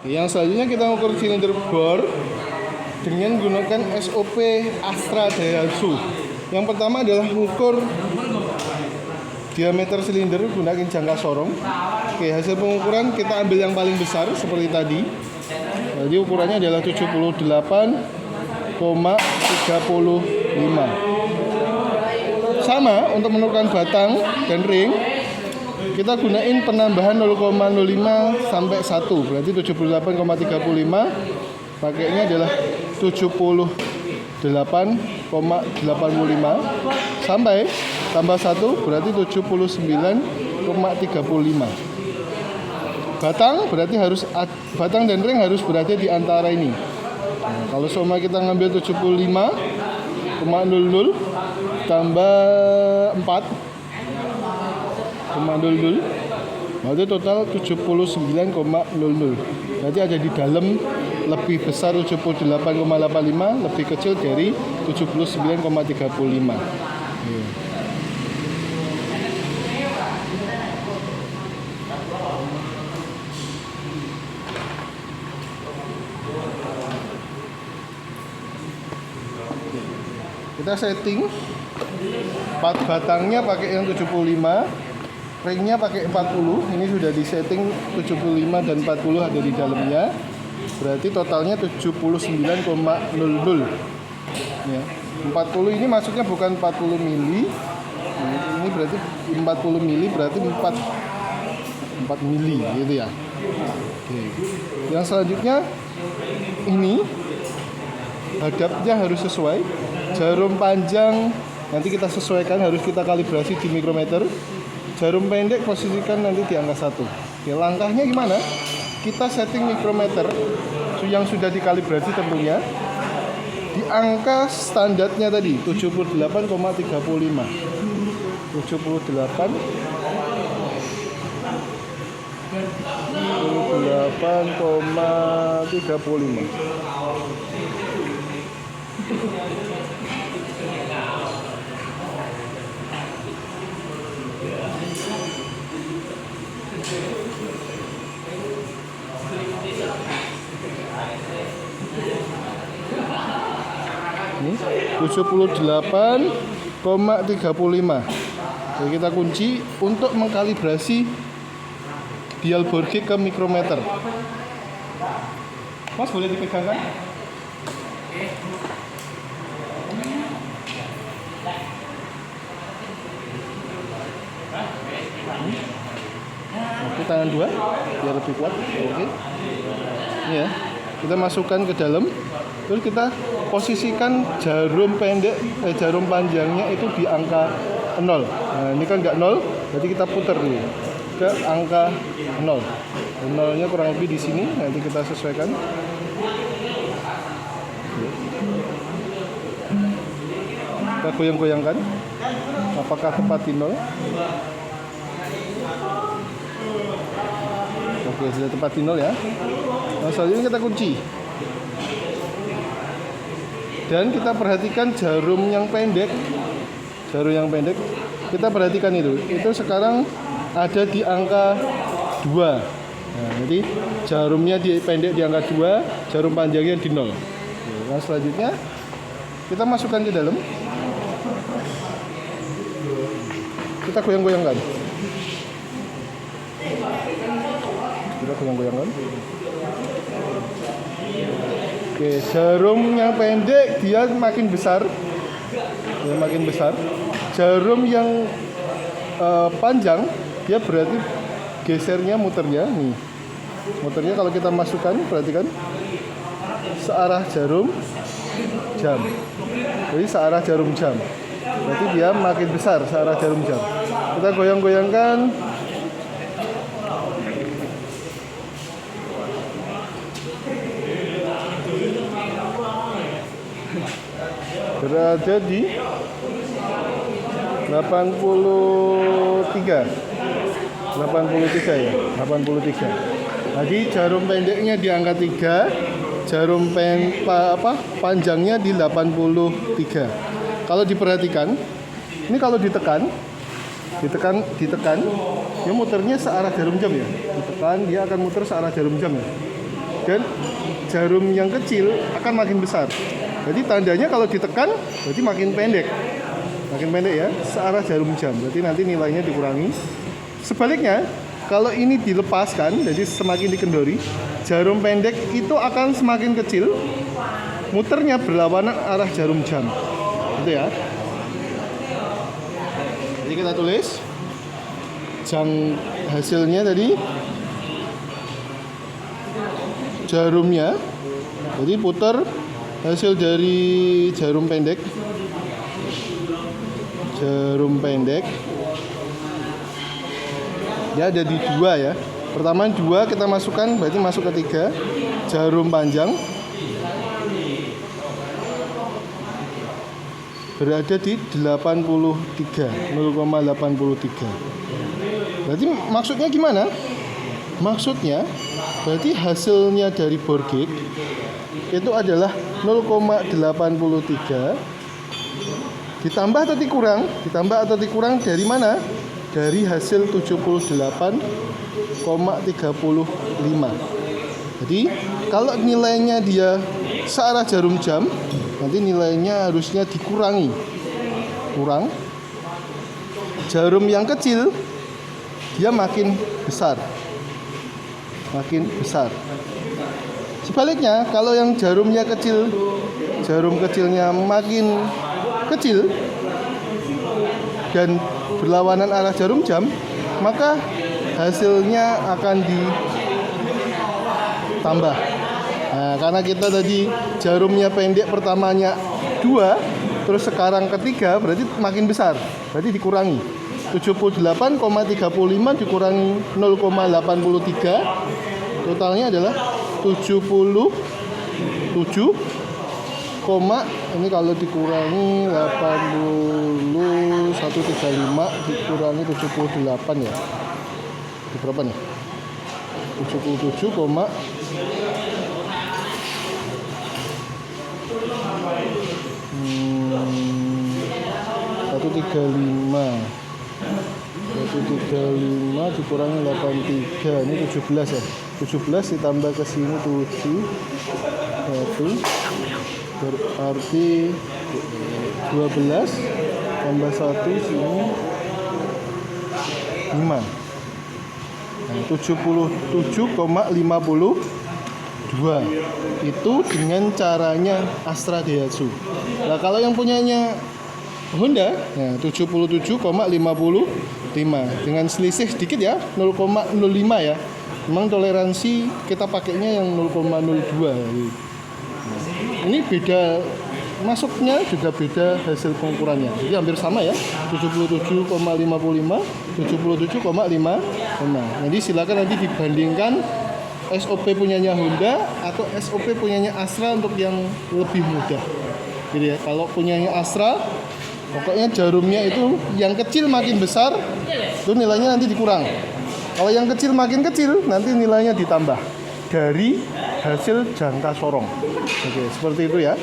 Yang selanjutnya kita ukur silinder bor dengan menggunakan SOP Astra Daihatsu. Yang pertama adalah mengukur diameter silinder gunakan jangka sorong. Oke, hasil pengukuran kita ambil yang paling besar seperti tadi. Jadi ukurannya adalah 78,35. Sama untuk menentukan batang dan ring, kita gunain penambahan 0,05 sampai 1. Berarti 78,35. Pakainya adalah 78,85 sampai tambah 1 berarti 79,35. Batang dan ring harus berada di antara ini. Nah, kalau semua kita ngambil 75,00 tambah 4,00 berarti total 79,00. Berarti ada di dalam lebih besar 78,85, lebih kecil dari 79,35. Kita setting batangnya pakai yang 75, ringnya pakai 40. Ini sudah disetting 75 dan 40 ada di dalamnya. Berarti totalnya 79,00. Ya. 40 ini masuknya bukan 40 mili. Ini berarti 40 mili berarti 4 mili gitu ya. Oke. Yang selanjutnya ini hadapnya harus sesuai. Jarum panjang nanti kita sesuaikan, harus kita kalibrasi di mikrometer. Jarum pendek posisikan nanti di angka 1. Oke, langkahnya gimana? Kita setting mikrometer yang sudah dikalibrasi tentunya di angka standarnya tadi 78,35. 78,35. Ini 78,35. Jadi kita kunci untuk mengkalibrasi dial bor gauge ke mikrometer. Mas boleh dipegangkan? Oke, tangan dua biar lebih kuat. Oke. Ini ya. Kita masukkan ke dalam. Terus kita posisikan jarum panjangnya itu di angka 0. Nah, ini kan nggak 0, jadi kita putar dulu ke angka 0. 0-nya kurang lebih di sini, nanti kita sesuaikan. Kita goyang-goyangkan. Apakah tepat di 0? Oke, sudah tepat di 0 ya. Nah, selanjutnya kita kunci. Dan kita perhatikan jarum yang pendek. Kita perhatikan itu sekarang ada di angka 2. Nah, jadi jarumnya pendek di angka 2, jarum panjangnya di 0. Nah, selanjutnya kita masukkan ke dalam. Kita goyang-goyangkan. Oke, jarum yang pendek dia makin besar. Jarum yang panjang dia berarti gesernya muternya nih. Muternya kalau kita masukkan, perhatikan searah jarum jam. Jadi searah jarum jam. Berarti dia makin besar searah jarum jam. Kita goyang-goyangkan. Berada di 83 ya, 83. Jadi jarum pendeknya di angka 3, jarum panjangnya di 83. Kalau diperhatikan, ini kalau ditekan, dia muternya searah jarum jam ya. Ditekan dia akan muter searah jarum jam ya. dan jarum yang kecil akan makin besar. Jadi tandanya kalau ditekan berarti makin pendek ya, searah jarum jam. Berarti nanti nilainya dikurangi. Sebaliknya, kalau ini dilepaskan, jadi semakin dikendori, jarum pendek itu akan semakin kecil, muternya berlawanan arah jarum jam. Gitu ya. Jadi kita tulis hasilnya tadi jarumnya, jadi putar hasil dari jarum pendek ya ada di 2 ya. Pertama 2 kita masukkan, berarti masuk ke 3. Jarum panjang berada di 0,83. Berarti maksudnya gimana? Maksudnya berarti hasilnya dari bore gauge itu adalah 0,83 ditambah atau dikurang dari mana? Dari hasil 78,35. Jadi kalau nilainya dia searah jarum jam, nanti nilainya harusnya dikurangi. Jarum yang kecil dia makin besar. Sebaliknya, kalau yang jarumnya kecil, jarum kecilnya makin kecil dan berlawanan arah jarum jam, maka hasilnya akan ditambah. Nah, karena kita tadi jarumnya pendek, pertamanya 2, terus sekarang ketiga, berarti makin besar, berarti dikurangi. 78,35 dikurangi 0,83, totalnya adalah 77, ini kalau dikurangi 8135 dikurangi 78 ya. Itu berapa nih? 77, 135 dikurangi 83, ini 17 ya. 17 ditambah ke sini 7, berarti 12 tambah 1 sini 5. Nah, 77,52 itu dengan caranya Astra Daihatsu. Nah, kalau yang punyanya Honda, ya 77,55 dengan selisih sedikit ya, 0,05 ya. Memang toleransi kita pakainya yang 0,02. Ini beda masuknya, juga beda hasil pengukurannya. Jadi hampir sama ya, 77,55, 77,55. Jadi silakan nanti dibandingkan SOP punyanya Honda atau SOP punyanya Astra untuk yang lebih mudah. Jadi ya, kalau punyanya Astra, pokoknya jarumnya itu yang kecil makin besar, itu nilainya nanti dikurang. Kalau yang kecil makin kecil, nanti nilainya ditambah dari hasil jangka sorong. Oke, seperti itu ya.